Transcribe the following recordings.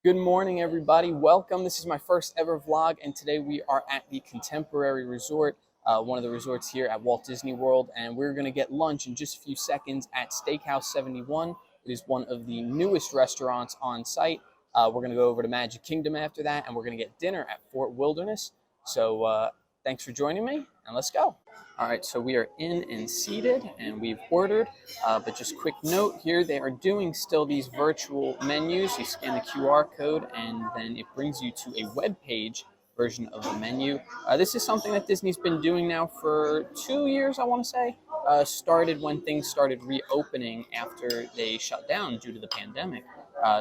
Good morning, everybody. Welcome. This is my first ever vlog, and today we are at the Contemporary Resort, one of the resorts here at Walt Disney World, and we're going to get lunch in just a few seconds at Steakhouse 71. It is one of the newest restaurants on site. We're going to go over to Magic Kingdom after that, and we're going to get dinner at Fort Wilderness. So thanks for joining me, and let's go. All right, so we are in and seated, and we've ordered. But just quick note here, they are doing still these virtual menus. You scan the QR code, and then it brings you to a web page version of the menu. This is something that Disney's been doing now for 2 years, I want to say. Started when things started reopening after they shut down due to the pandemic.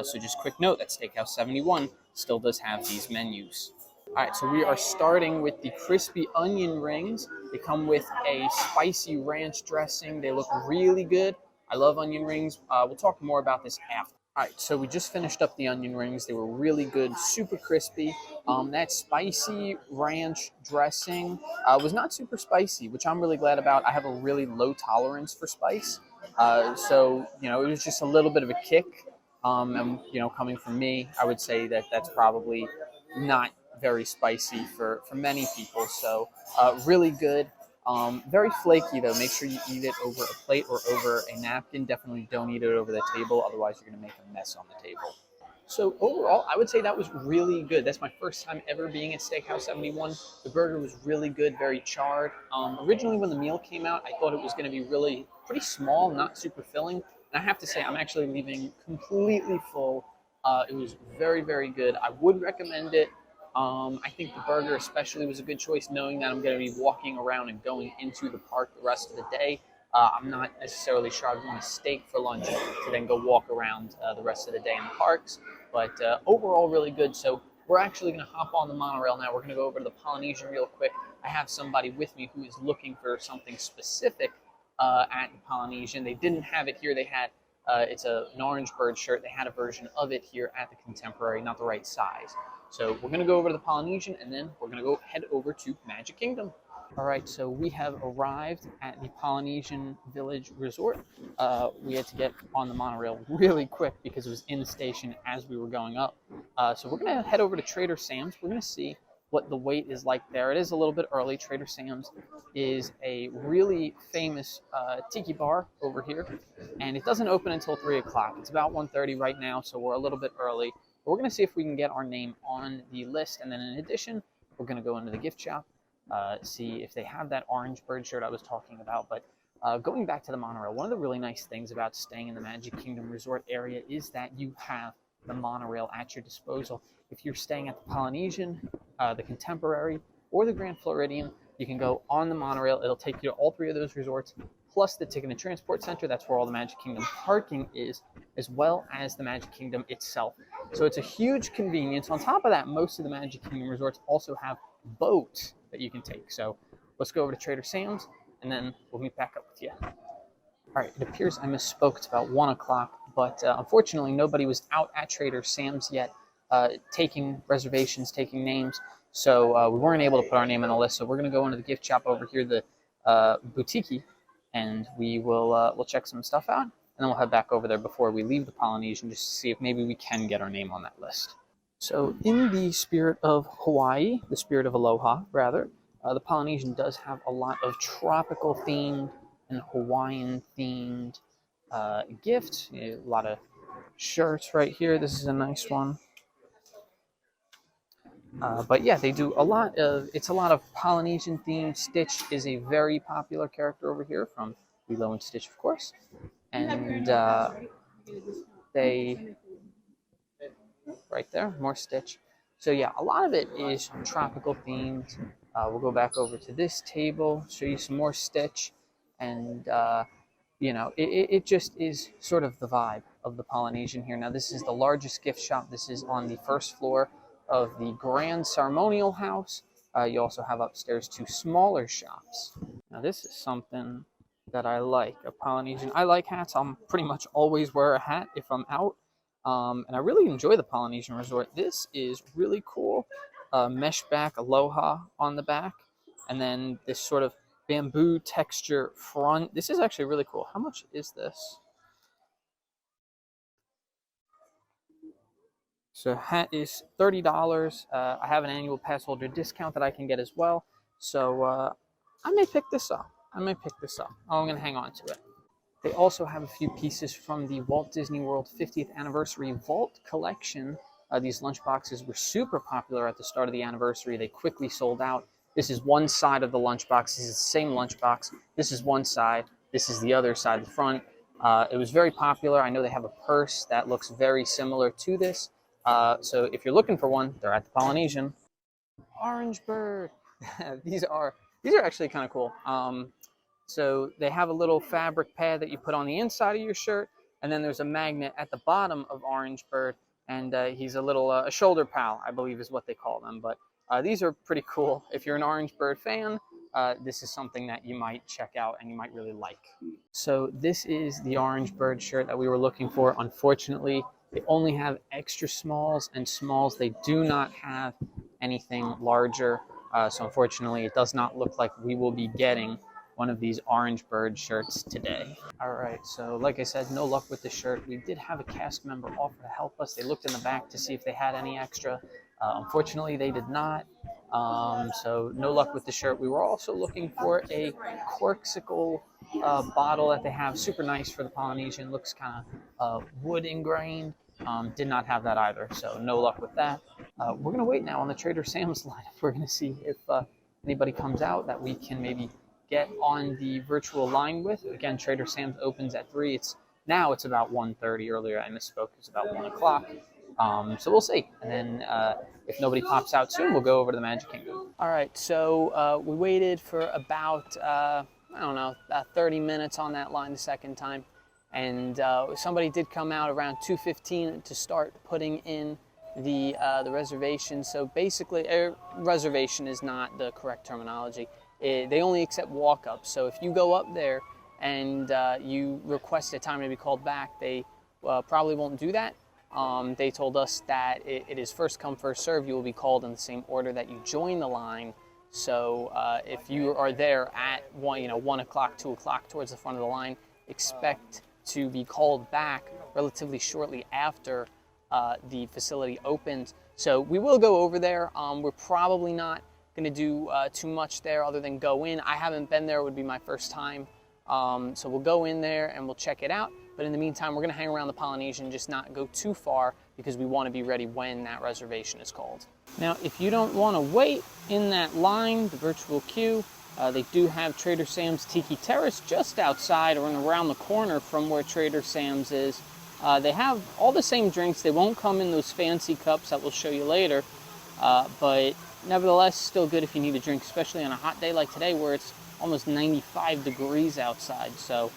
So just quick note that Steakhouse 71 still does have these menus. All right, so we are starting with the crispy onion rings. They come with a spicy ranch dressing. They look really good. I love onion rings. We'll talk more about this after. All right, so we just finished up the onion rings. They were really good, super crispy. That spicy ranch dressing was not super spicy, which I'm really glad about. I have a really low tolerance for spice. So, it was just a little bit of a kick. And, coming from me, I would say that that's probably not very spicy for many people. So really good. Very flaky though. Make sure you eat it over a plate or over a napkin. Definitely don't eat it over the table, otherwise you're going to make a mess on the table. So overall, I would say that was really good. That's my first time ever being at Steakhouse 71. The burger was really good, very charred. Originally when the meal came out, I thought it was going to be really pretty small, not super filling. And I have to say, I'm actually leaving completely full. It was very, very good. I would recommend it. I think the burger especially was a good choice, knowing that I'm going to be walking around and going into the park the rest of the day. I'm not necessarily sure I'd want a steak for lunch to then go walk around the rest of the day in the parks. But overall, really good. So we're actually going to hop on the monorail now. We're going to go over to the Polynesian real quick. I have somebody with me who is looking for something specific at the Polynesian. They didn't have it here. They had it's an orange bird shirt. They had a version of it here at the Contemporary, not the right size. So we're going to go over to the Polynesian, and then we're going to go head over to Magic Kingdom. All right, so we have arrived at the Polynesian Village Resort. We had to get on the monorail really quick because it was in the station as we were going up. So we're going to head over to Trader Sam's. We're going to see what the wait is like there. It is a little bit early. Trader Sam's is a really famous tiki bar over here, and it doesn't open until 3 o'clock. It's about 1:30 right now, so we're a little bit early. We're going to see if we can get our name on the list, and then in addition, we're going to go into the gift shop, see if they have that orange bird shirt I was talking about. But going back to the monorail, one of the really nice things about staying in the Magic Kingdom Resort area is that you have the monorail at your disposal. If you're staying at the Polynesian, the Contemporary, or the Grand Floridian, you can go on the monorail. It'll take you to all three of those resorts, plus the Ticket and Transport Center. That's where all the Magic Kingdom parking is, as well as the Magic Kingdom itself. So it's a huge convenience. On top of that, most of the Magic Kingdom resorts also have boats that you can take. So let's go over to Trader Sam's, and then we'll meet back up with you. All right, it appears I misspoke. It's about 1 o'clock, but unfortunately, nobody was out at Trader Sam's yet taking reservations, taking names. So we weren't able to put our name on the list. So we're going to go into the gift shop over here, the BouTiki, and we will we'll check some stuff out. And then we'll head back over there before we leave the Polynesian, just to see if maybe we can get our name on that list. So in the spirit of Hawaii, the spirit of Aloha, rather, the Polynesian does have a lot of tropical themed and Hawaiian themed gifts. A lot of shirts right here. This is a nice one. But yeah, they do a lot of, it's a lot of Polynesian themed. Stitch is a very popular character over here from Lilo and Stitch, of course. And they, right there, more Stitch. So yeah, a lot of it is tropical themed. We'll go back over to this table, show you some more Stitch. And, it just is sort of the vibe of the Polynesian here. Now, this is the largest gift shop. This is on the first floor of the Grand Ceremonial House. You also have upstairs 2 smaller shops. Now, this is something that I like, a Polynesian. I like hats. I'm pretty much always wear a hat if I'm out. And I really enjoy the Polynesian Resort. This is really cool. Mesh back Aloha on the back. And then this sort of bamboo texture front. This is actually really cool. How much is this? So hat is $30. I have an annual pass holder discount that I can get as well. So I may pick this up. I may pick this up. Oh, I'm going to hang on to it. They also have a few pieces from the Walt Disney World 50th Anniversary Vault Collection. These lunch boxes were super popular at the start of the anniversary. They quickly sold out. This is one side of the lunchbox. This is the same lunchbox. This is one side. This is the other side, the front. It was very popular. I know they have a purse that looks very similar to this. So if you're looking for one, they're at the Polynesian. Orange bird. These are actually kind of cool. So they have a little fabric pad that you put on the inside of your shirt, and then there's a magnet at the bottom of Orange Bird, and he's a little a shoulder pal, I believe is what they call them. But these are pretty cool. If you're an Orange Bird fan, this is something that you might check out and you might really like. So this is the Orange Bird shirt that we were looking for. Unfortunately, they only have extra smalls and smalls. They do not have anything larger. So unfortunately, it does not look like we will be getting one of these Orange Bird shirts today. All right, so like I said, no luck with the shirt. We did have a cast member offer to help us. They looked in the back to see if they had any extra. Unfortunately, they did not. So no luck with the shirt. We were also looking for a corksicle bottle that they have. Super nice for the Polynesian. Looks kind of wood ingrained. Did not have that either, so no luck with that. We're going to wait now on the Trader Sam's line. We're going to see if anybody comes out that we can maybe get on the virtual line with. Again, Trader Sam's opens at 3. Now it's about 1:30. Earlier I misspoke. It's about 1 o'clock. So we'll see. And then if nobody pops out soon, we'll go over to the Magic Kingdom. All right, so we waited for about, I don't know, about 30 minutes on that line the second time. And somebody did come out around 2:15 to start putting in the reservation. So basically, reservation is not the correct terminology. They only accept walk-ups. So if you go up there and you request a time to be called back, they probably won't do that. They told us that it is first come, first serve. You will be called in the same order that you join the line. So if you are there at 1 o'clock, 2 o'clock towards the front of the line, expect to be called back relatively shortly after the facility opens. So we will go over there. We're probably not going to do too much there other than go in. I haven't been there. It would be my first time. So we'll go in there and we'll check it out. But in the meantime, we're going to hang around the Polynesian, just not go too far because we want to be ready when that reservation is called. Now, if you don't want to wait in that line, the virtual queue, they do have Trader Sam's Tiki Terrace just outside or around the corner from where Trader Sam's is. They have all the same drinks. They won't come in those fancy cups that we'll show you later, but nevertheless, still good if you need a drink, especially on a hot day like today where it's almost 95 degrees outside. So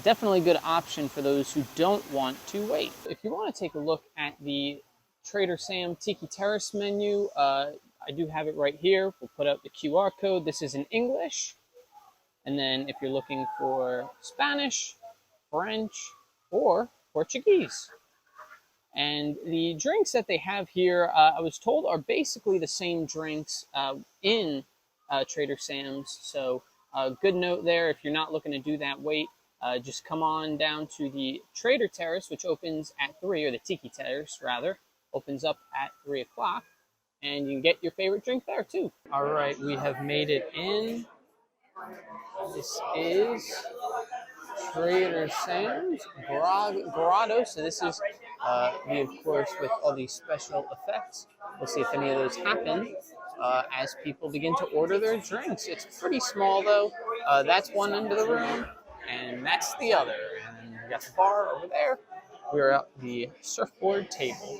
definitely a good option for those who don't want to wait. If you want to take a look at the Trader Sam Tiki Terrace menu, I do have it right here. We'll put up the QR code. This is in English. And then if you're looking for Spanish, French, or Portuguese. And the drinks that they have here, I was told, are basically the same drinks in Trader Sam's. So good note there. If you're not looking to do that wait, just come on down to the Trader Terrace, which opens at 3, or the Tiki Terrace, rather, opens up at 3 o'clock. And you can get your favorite drink there, too. All right, we have made it in. This is Trader Sam's Grotto. So this is me, of course, with all these special effects. We'll see if any of those happen as people begin to order their drinks. It's pretty small, though. That's one end of the room, and that's the other. And we got the bar over there. We're at the surfboard table.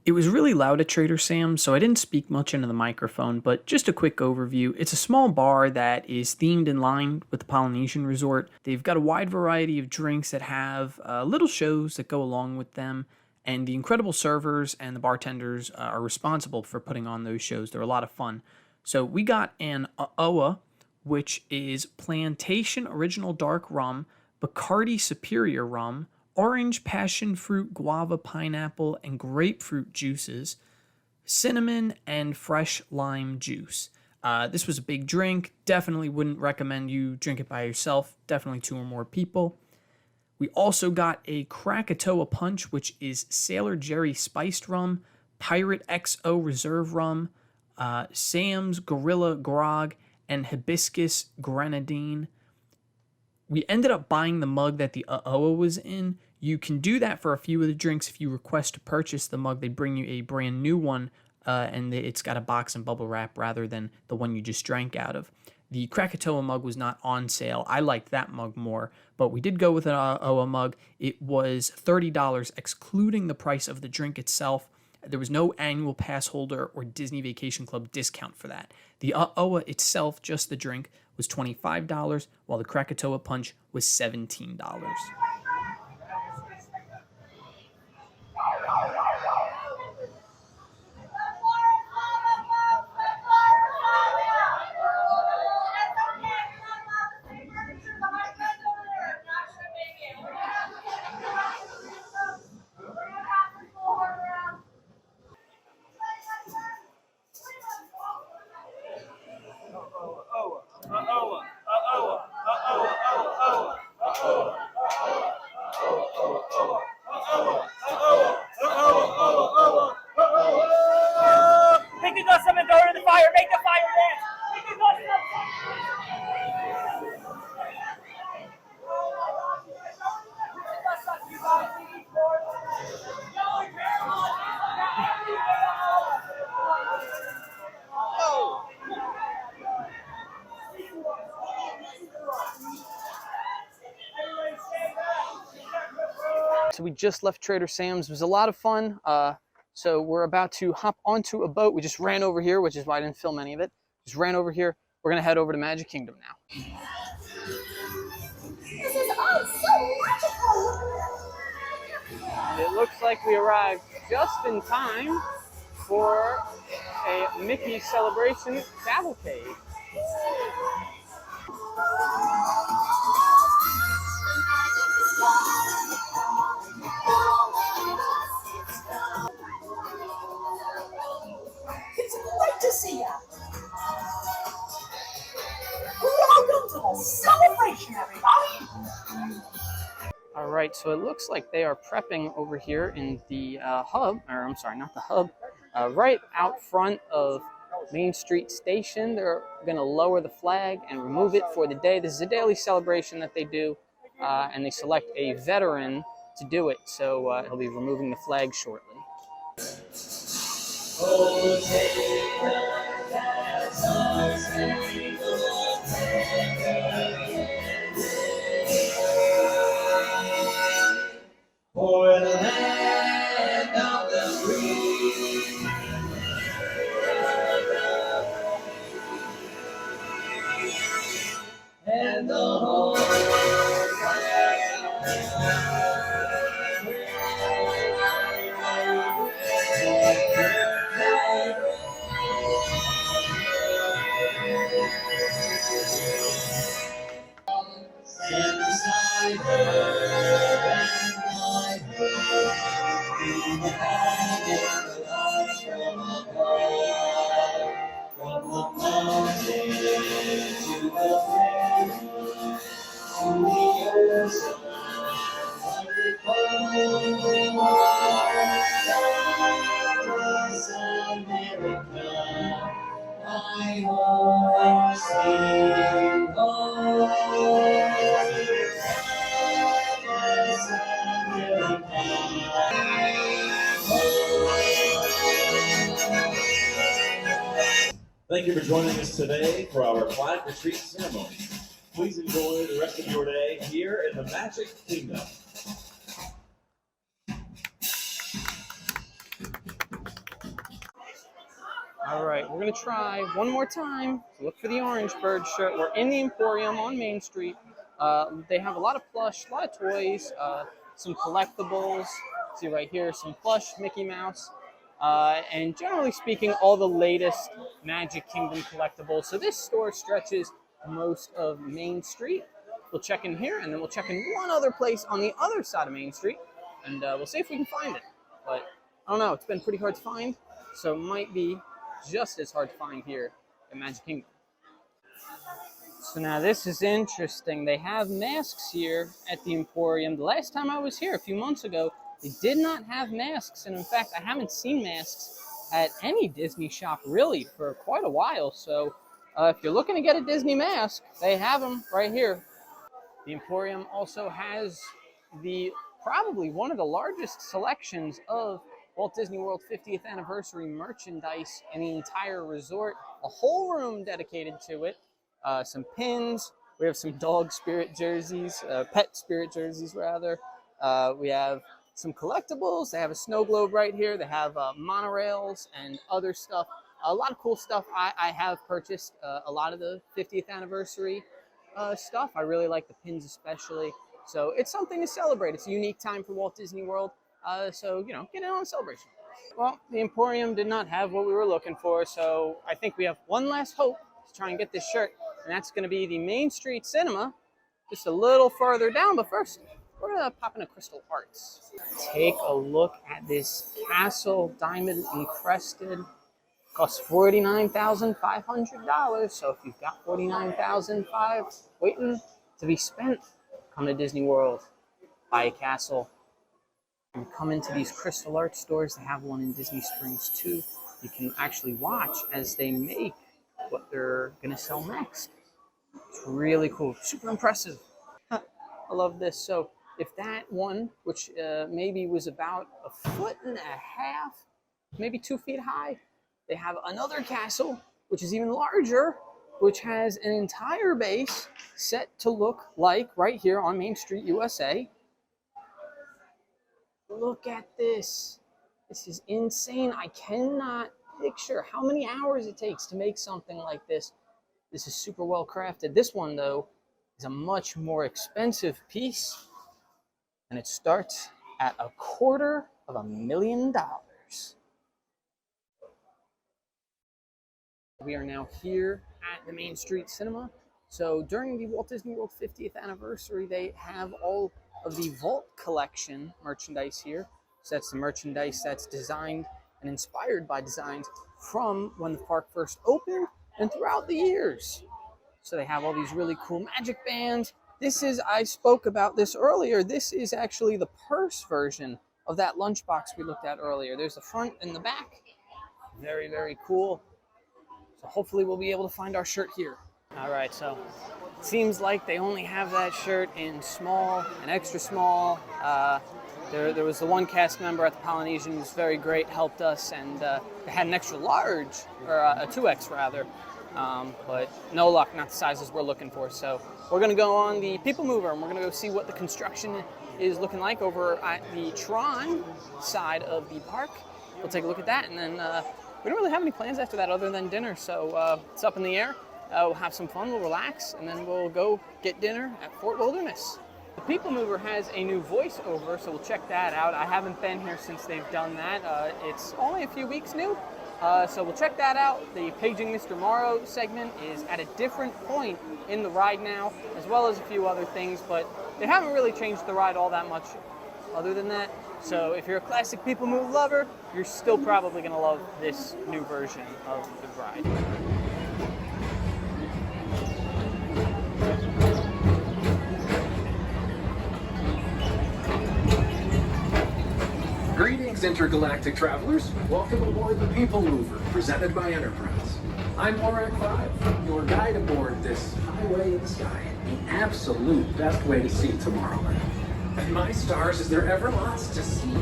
It was really loud at Trader Sam's, so I didn't speak much into the microphone, but just a quick overview. It's a small bar that is themed in line with the Polynesian Resort. They've got a wide variety of drinks that have little shows that go along with them, and the incredible servers and the bartenders are responsible for putting on those shows. They're a lot of fun. So we got an Oa, which is Plantation Original Dark Rum, Bacardi Superior Rum, orange, passion fruit, guava, pineapple, and grapefruit juices, cinnamon, and fresh lime juice. This was a big drink. Definitely wouldn't recommend you drink it by yourself. Definitely 2 or more people. We also got a Krakatoa Punch, which is Sailor Jerry Spiced Rum, Pirate XO Reserve Rum, Sam's Gorilla Grog, and Hibiscus Grenadine. We ended up buying the mug that the Oa was in. You can do that for a few of the drinks. If you request to purchase the mug, they bring you a brand new one, and it's got a box and bubble wrap rather than the one you just drank out of. The Krakatoa mug was not on sale. I liked that mug more, but we did go with an Oa mug. It was $30, excluding the price of the drink itself. There was no annual pass holder or Disney Vacation Club discount for that. The Oa itself, just the drink, was $25, while the Krakatoa Punch was $17. So we just left Trader Sam's. It was a lot of fun. So we're about to hop onto a boat. We just ran over here, which is why I didn't film any of it. Just ran over here. We're gonna head over to Magic Kingdom now. This is all so magical! It looks like we arrived just in time for a Mickey celebration cavalcade. It's great to see you! Welcome to the celebration, everybody! All right, so it looks like they are prepping over here in the hub, or I'm sorry, not the hub, right out front of Main Street Station. They're going to lower the flag and remove it for the day. This is a daily celebration that they do, and they select a veteran to do it, so he'll be removing the flag shortly. For the land of the free, and the whole stand beside her and guide her through the fog and the light from above, from the mountain to the prairie, to the ocean, like the cold Terrace, America. I always sing home. Thank you for joining us today for our flag retreat ceremony. Please enjoy the rest of your day here in the Magic Kingdom. All right, we're going to try one more time to look for the Orange Bird shirt. We're in the Emporium on Main Street. They have a lot of plush, a lot of toys, some collectibles. See right here, some plush Mickey Mouse. And generally speaking, all the latest Magic Kingdom collectibles. So this store stretches most of Main Street. We'll check in here, and then we'll check in one other place on the other side of Main Street, and we'll see if we can find it. But I don't know, it's been pretty hard to find, so it might be just as hard to find here at Magic Kingdom. So now this is interesting. They have masks here at the Emporium. The last time I was here a few months ago, they did not have masks. And in fact, I haven't seen masks at any Disney shop really for quite a while. So if you're looking to get a Disney mask, they have them right here. The Emporium also has probably one of the largest selections of Walt Disney World 50th anniversary merchandise in the entire resort. A whole room dedicated to it. Some pins. We have some dog spirit jerseys, pet spirit jerseys rather. We have some collectibles. They have a snow globe right here. They have monorails and other stuff. A lot of cool stuff. I have purchased a lot of the 50th anniversary stuff. I really like the pins especially. So it's something to celebrate. It's a unique time for Walt Disney World. So, you know, get in on a celebration. Well, the Emporium did not have what we were looking for. So I think we have one last hope to try and get this shirt. And that's going to be the Main Street Cinema, just a little further down. But first, we're going to pop into Crystal Arts. Take a look at this castle, diamond encrusted. Costs $49,500. So if you've got $49,500 waiting to be spent, come to Disney World, buy a castle, and come into these Crystal Arts stores. They have one in Disney Springs too. You can actually watch as they make what they're gonna sell next. It's really cool, super impressive. I love this. So if that one, which maybe was about 1.5 feet, maybe 2 feet high, they have another castle, which is even larger, which has an entire base set to look like right here on Main Street, USA. Look at this. This is insane. I cannot picture how many hours it takes to make something like this. This is super well crafted. This one, though, is a much more expensive piece, and it starts at $250,000. We are now here at the Main Street Cinema. So during the Walt Disney World 50th anniversary, they have all of the Vault collection merchandise here. So that's the merchandise that's designed and inspired by designs from when the park first opened and throughout the years. So they have all these really cool magic bands. This is, I spoke about this earlier, this is actually the purse version of that lunchbox we looked at earlier. There's the front and the back. Very, very cool. So hopefully we'll be able to find our shirt here. All right, so it seems like they only have that shirt in small and extra small. There was the one cast member at the Polynesian who was very great, helped us, and they had an extra large, or a 2X rather, but no luck, not the sizes we're looking for. So we're gonna go on the People Mover, and we're gonna go see what the construction is looking like over at the Tron side of the park. We'll take a look at that, and then we don't really have any plans after that other than dinner, so it's up in the air. We'll have some fun, we'll relax, and then we'll go get dinner at Fort Wilderness. The People Mover has a new voiceover, so we'll check that out. I haven't been here since they've done that. It's only a few weeks new, so we'll check that out. The Paging Mr. Morrow segment is at a different point in the ride now, as well as a few other things, but they haven't really changed the ride all that much other than that. So if you're a classic People Move lover, you're still probably going to love this new version of the ride. Greetings, intergalactic travelers. Welcome aboard the People Mover, presented by Enterprise. I'm Morak 5, your guide aboard this highway in the sky, the absolute best way to see Tomorrowland. And my stars, is there ever lots to see?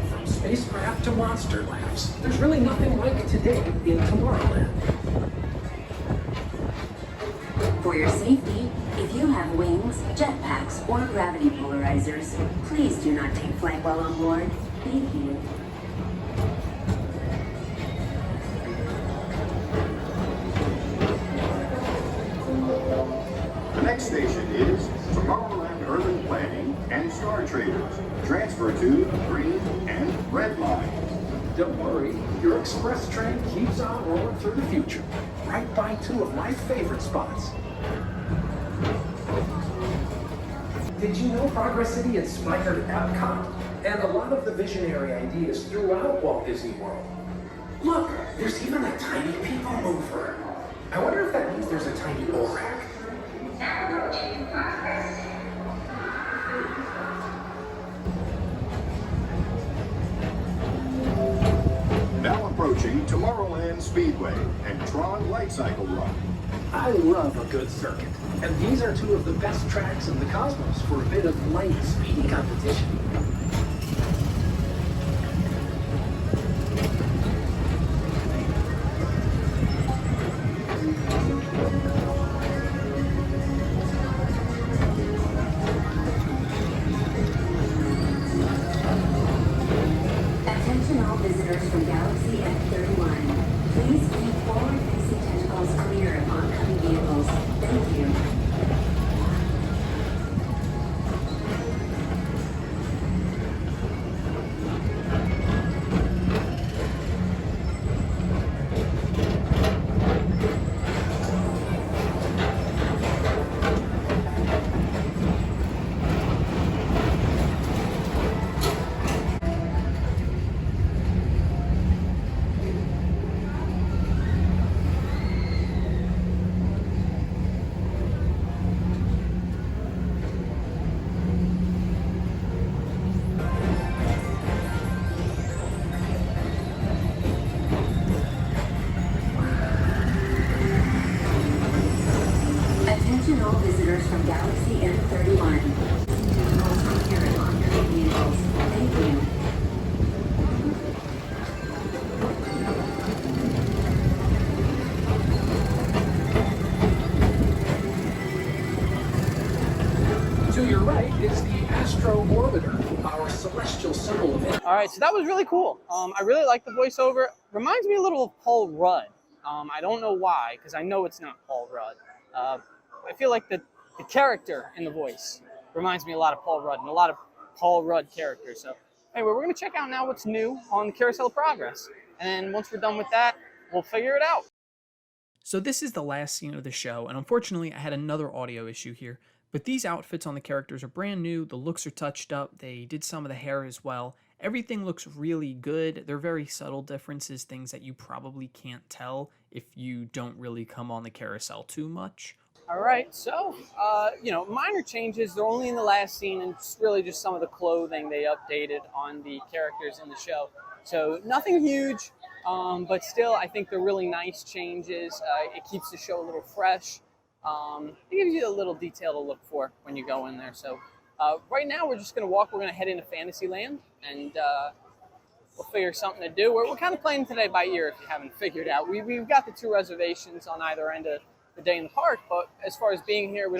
From spacecraft to monster labs, there's really nothing like today in Tomorrowland. For your safety, if you have wings, jetpacks, or gravity polarizers, please do not take flight while on board. Thank you. The next station is Tomorrowland Urban Planning and Star Traders. Transfer to green and red lines. Don't worry, your express train keeps on rolling through the future, right by two of my favorite spots. Did you know Progress City inspired Epcot and a lot of the visionary ideas throughout Walt Disney World? Look, there's even a tiny People Mover. I wonder if that means there's a tiny ORAC. Now approaching Tomorrowland Speedway and Tron Light Cycle Run. I love a good circuit, and these are two of the best tracks in the cosmos for a bit of light, speedy competition. Attention all visitors from Galaxy F31. Please keep forward-facing tentacles clear of oncoming vehicles. Thank you. Attention all visitors from Galaxy M31. Tentacles clear of oncoming vehicles. Thank you. To your right is the Astro Orbiter, our celestial symbol of All right, so that was really cool. I really like the voiceover. Reminds me a little of Paul Rudd. I don't know why, because I know it's not Paul Rudd. I feel like the character in the voice reminds me a lot of Paul Rudd and a lot of Paul Rudd characters. So anyway, we're going to check out now what's new on the Carousel of Progress. And once we're done with that, we'll figure it out. So this is the last scene of the show, and unfortunately I had another audio issue here. But these outfits on the characters are brand new, the looks are touched up, they did some of the hair as well. Everything looks really good. They're very subtle differences, things that you probably can't tell if you don't really come on the carousel too much. All right, so, minor changes. They're only in the last scene, and it's really just some of the clothing they updated on the characters in the show. So nothing huge, but still, I think they're really nice changes. It keeps the show a little fresh. It gives you a little detail to look for when you go in there. So right now, we're just going to walk. We're going to head into Fantasyland, and we'll figure something to do. We're kind of playing today by ear, if you haven't figured out. We've got the 2 reservations on either end of the day in the park, but as far as being here, we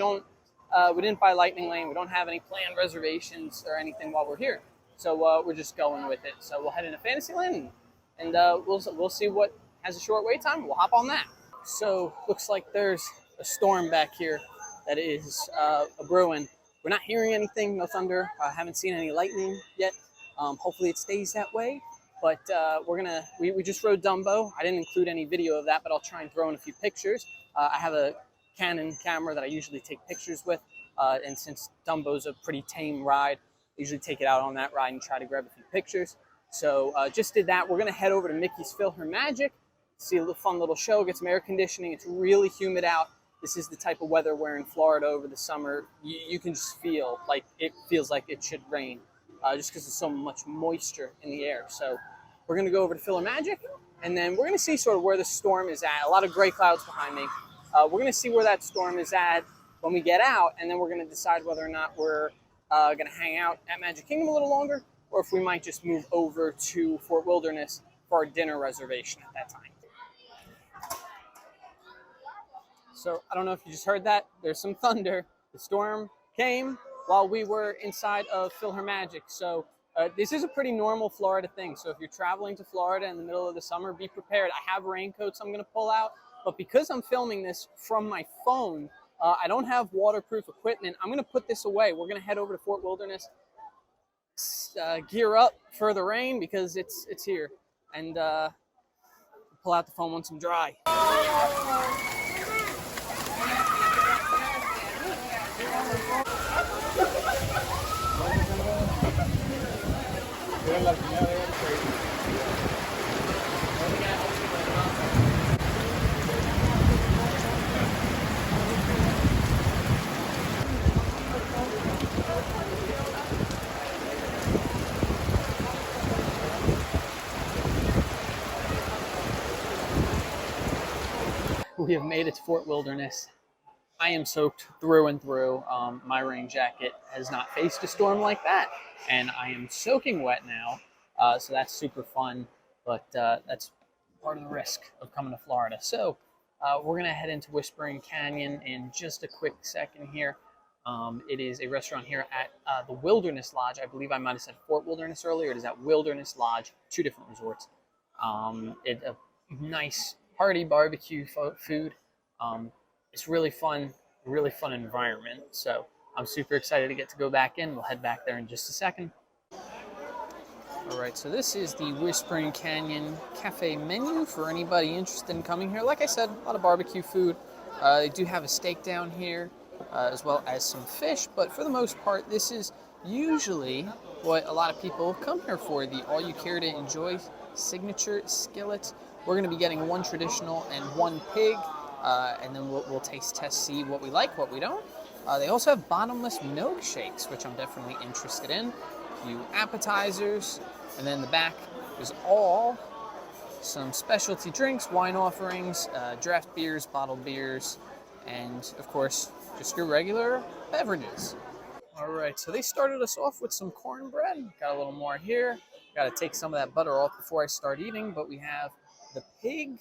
didn't buy Lightning Lane. We don't have any planned reservations or anything while we're here. So we're just going with it. So we'll head into Fantasyland, and we'll see what has a short wait time. We'll hop on that. So looks like there's a storm back here that is a brewing. We're not hearing anything, no thunder. I haven't seen any lightning yet. Hopefully it stays that way. But we just rode Dumbo. I didn't include any video of that, but I'll try and throw in a few pictures. I have a Canon camera that I usually take pictures with. And since Dumbo's a pretty tame ride, I usually take it out on that ride and try to grab a few pictures. So just did that. We're gonna head over to Mickey's Fill Her Magic, see a fun little show, get some air conditioning. It's really humid out. This is the type of weather we're in Florida over the summer. You can just feel like it feels like it should rain just because there's so much moisture in the air. So we're going to go over to Fill Her Magic, and then we're going to see sort of where the storm is at. A lot of gray clouds behind me. We're going to see where that storm is at when we get out, and then we're going to decide whether or not we're going to hang out at Magic Kingdom a little longer, or if we might just move over to Fort Wilderness for our dinner reservation at that time. So I don't know if you just heard that. There's some thunder. The storm came while we were inside of Fill Her Magic. So this is a pretty normal Florida thing. So if you're traveling to Florida in the middle of the summer, be prepared. I have raincoats I'm going to pull out. But because I'm filming this from my phone, I don't have waterproof equipment. I'm going to put this away. We're going to head over to Fort Wilderness, gear up for the rain because it's here. And pull out the phone once I'm dry. we have made it to Fort Wilderness. I am soaked through and through. My rain jacket has not faced a storm like that, and I am soaking wet now, so that's super fun, but that's part of the risk of coming to Florida. So we're going to head into Whispering Canyon in just a quick second here. It is a restaurant here at the Wilderness Lodge. I believe I might have said Fort Wilderness earlier. It is at Wilderness Lodge, 2 different resorts. It's a nice hearty barbecue food. It's really fun environment. So I'm super excited to get to go back in. We'll head back there in just a second. All right, so this is the Whispering Canyon Cafe menu for anybody interested in coming here. Like I said, a lot of barbecue food. They do have a steak down here, as well as some fish, but for the most part, this is usually what a lot of people come here for, the all you care to enjoy signature skillet. We're going to be getting 1 traditional and 1 pig, and then we'll taste test, see what we like, what we don't. They also have bottomless milkshakes, which I'm definitely interested in. A few appetizers, and then the back is all some specialty drinks, wine offerings, draft beers, bottled beers, and of course, just your regular beverages. All right, so they started us off with some cornbread. Got a little more here. Got to take some of that butter off before I start eating, but we have the pig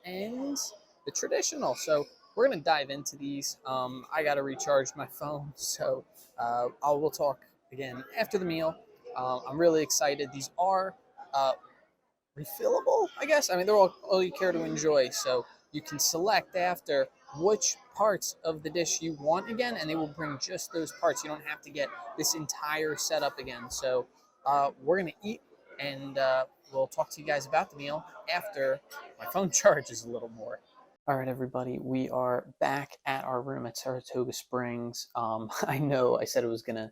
and the traditional. So we're going to dive into these. I got to recharge my phone, so we'll talk again after the meal. I'm really excited. These are refillable, I guess. I mean, they're all you care to enjoy, so you can select after which parts of the dish you want again, and they will bring just those parts. You don't have to get this entire setup again. So we're going to eat, and we'll talk to you guys about the meal after my phone charges a little more. All right, everybody, we are back at our room at Saratoga Springs. I know I said I was going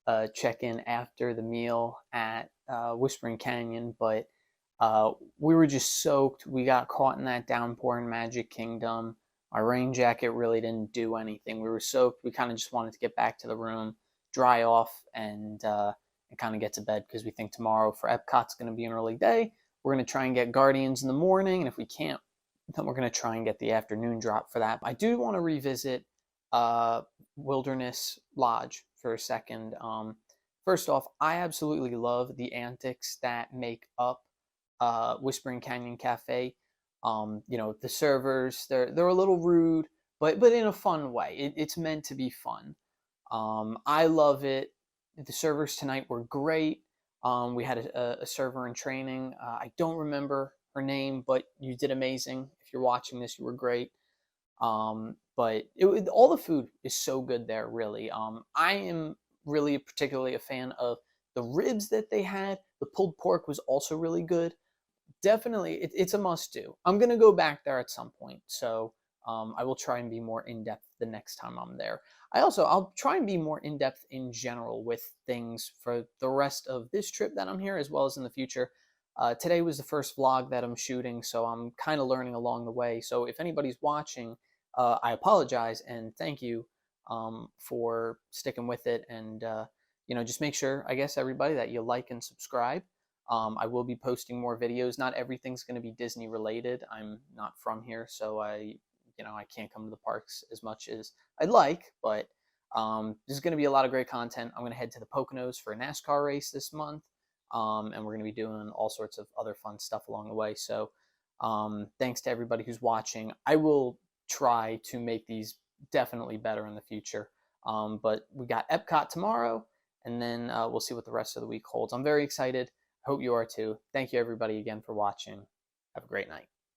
to check in after the meal at Whispering Canyon, but we were just soaked. We got caught in that downpour in Magic Kingdom. My rain jacket really didn't do anything. We were soaked. We kind of just wanted to get back to the room, dry off, and kind of get to bed, because we think tomorrow for Epcot's going to be an early day. We're going to try and get Guardians in the morning, and if we can't, then we're going to try and get the afternoon drop for that. I do want to revisit Wilderness Lodge for a second. First off, I absolutely love the antics that make up Whispering Canyon Cafe. The servers, they're a little rude, but in a fun way. It's meant to be fun. I love it. The servers tonight were great. We had a server in training. I don't remember her name, but you did amazing. If you're watching this, you were great. But all the food is so good there, really. I am really particularly a fan of the ribs that they had. The pulled pork was also really good. Definitely, it's a must-do. I'm going to go back there at some point, so I will try and be more in-depth the next time I'm there. I'll try and be more in-depth in general with things for the rest of this trip that I'm here, as well as in the future. Today was the first vlog that I'm shooting, so I'm kind of learning along the way. So if anybody's watching, I apologize, and thank you for sticking with it. And, just make sure, I guess, everybody, that you like and subscribe. I will be posting more videos. Not everything's going to be Disney related. I'm not from here, so I can't come to the parks as much as I'd like, but there's going to be a lot of great content. I'm going to head to the Poconos for a NASCAR race this month, and we're going to be doing all sorts of other fun stuff along the way. So thanks to everybody who's watching. I will try to make these definitely better in the future, but we got Epcot tomorrow, and then we'll see what the rest of the week holds. I'm very excited. I hope you are too. Thank you, everybody, again for watching. Have a great night.